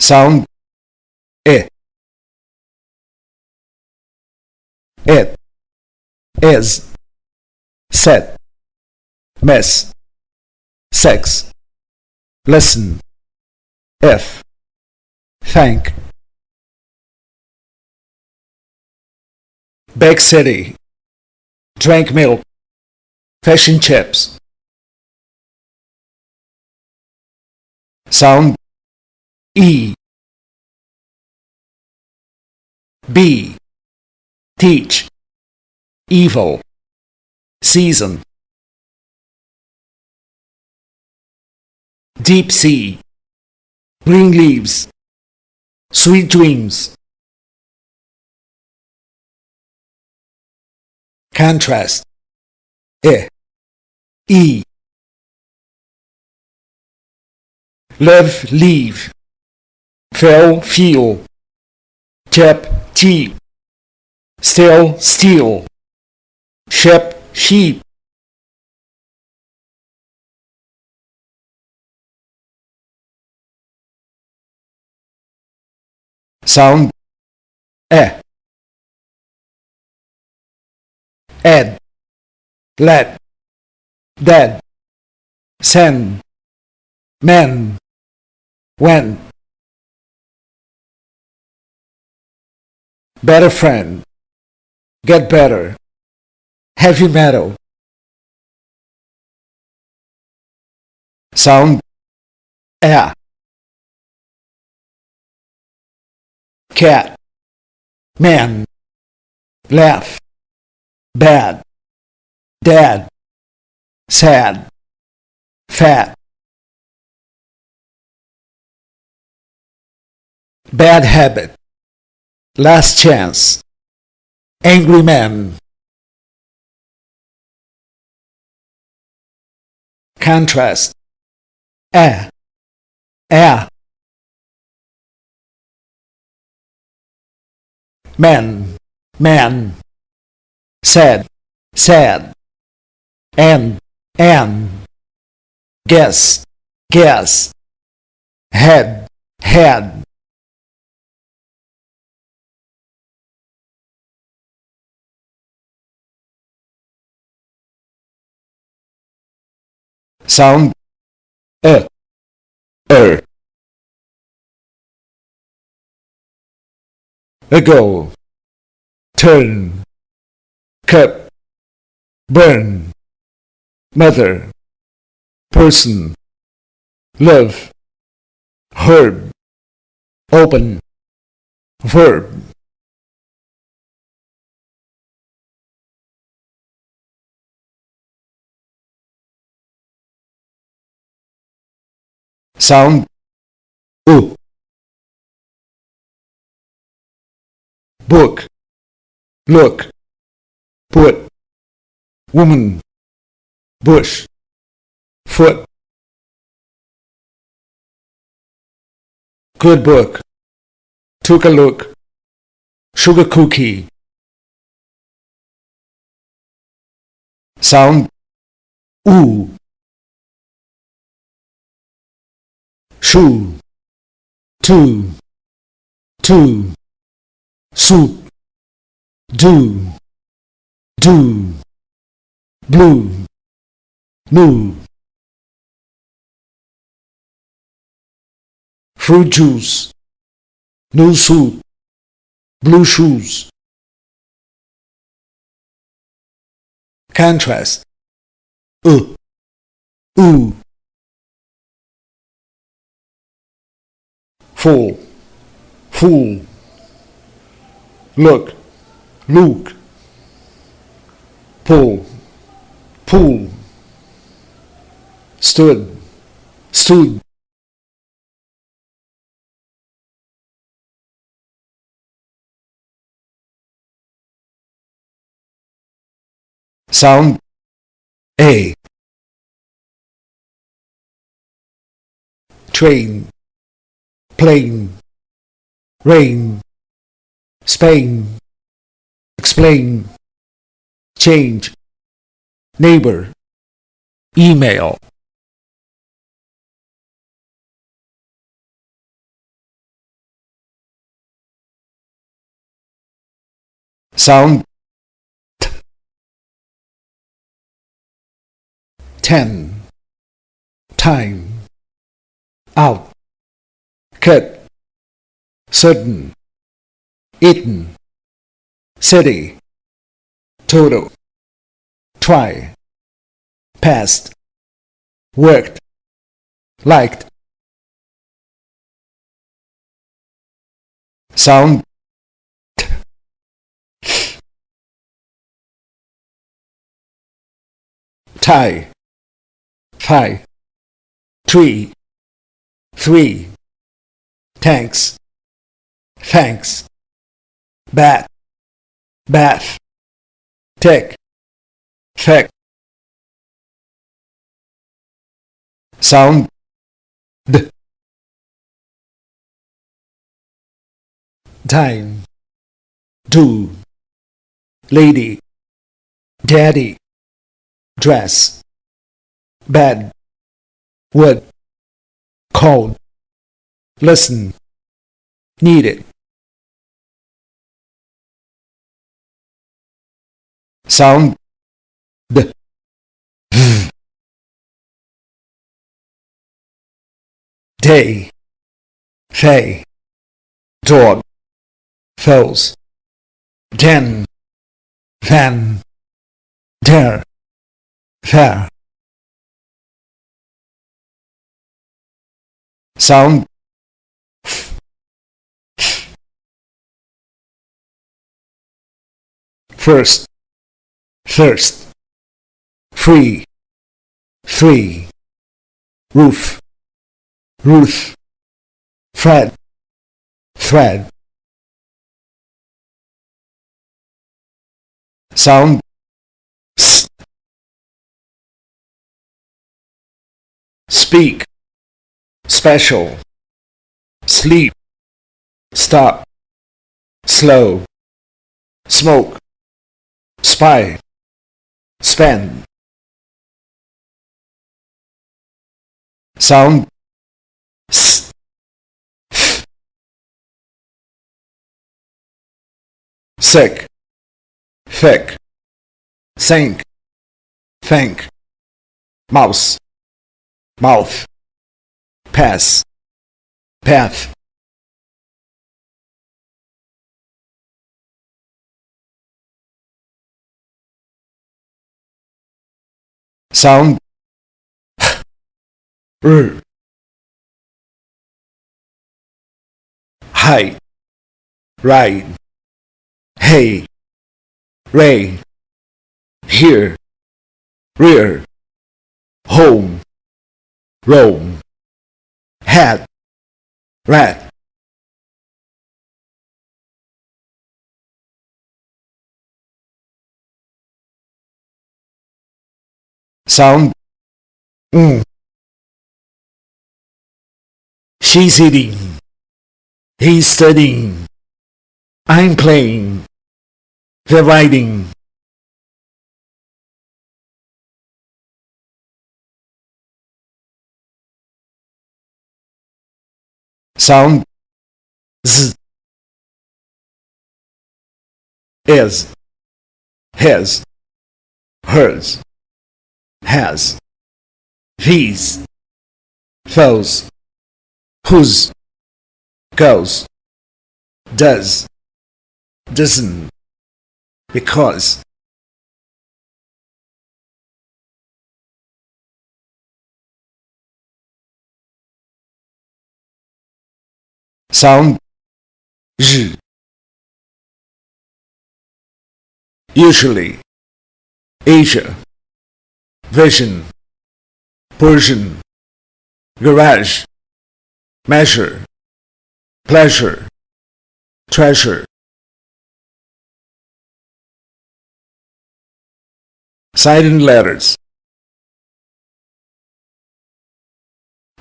Sound E. It. Is. Set. Mess. Sex. Listen. If. Thank. Big city. Drank milk. Fish and chips. Sound E. B. Teach. Evil. Season. Deep sea. Green leaves. Sweet dreams. Contrast. E. Live, leave. Fell, feel. Tip, cheap. Still, steal. Ship, sheep. Sound E. Ed. Let. Dead. Send. Men. When. Better friend. Get better. Heavy metal. Sound E. Cat. Man. Laugh. Bad. Dad. Sad. Fat. Bad habit. Last chance. Angry man. Contrast. A. Man. Man. Sad. Sad. And. Guess. Guess. Head. Head. Sound Ago. Turn. Cup. Burn. Mother. Person. Love. Herb. Open. Verb. Sound U. Book. Look. Put. Woman. Bush. Foot. Good book. Took a look. Sugar cookie. Sound U. Shoe. Two. Soup. Do. Blue. New. Fruit juice. New suit. Blue shoes. Contrast. Ooh. Full. Fool. Look. Luke. Pull. Pool. Stood. Sound A. Train. Plane. Rain. Spain. Explain. Change. Neighbor. Email. Sound 10. Time. Out. Cut. Certain. Eaten. City. Total. Try. Past. Worked. Liked. Sound tie. Thigh. Tree. Three. Thanks. Thanks. Bat. Bath. Tick. Thick. Sound d. Time. Do. Lady. Daddy. Dress. Bed. Wood. Cold. Listen. Needed. Sound d. Day. They. Dog. Those. Den. Then. There. There. Sound first. Thirst. Free. Three. Roof. Ruth. Thread. Thread. Sound s. Speak. Special. Sleep. Stop. Slow. Smoke. Spy. Spend. Sound s. Sick. Thick. Sink. Think. Mouse. Mouth. Pass. Path. Sound r. Height. Ride. Hey. Ray. Here. Rear. Home. Rome. Hat. Rat. Sound She's eating. He's studying. I'm playing. They're riding. Sound z. Is. His. Hers. Has. These. Those. Whose. Goes. Does. Doesn't. Because. Sound z. Usually. Asia. Vision. Persian. Garage. Measure. Pleasure. Treasure. Silent letters.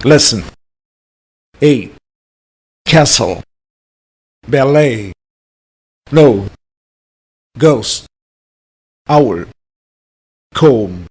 Listen. 8. Castle. Ballet. No. Ghost. Hour. Comb.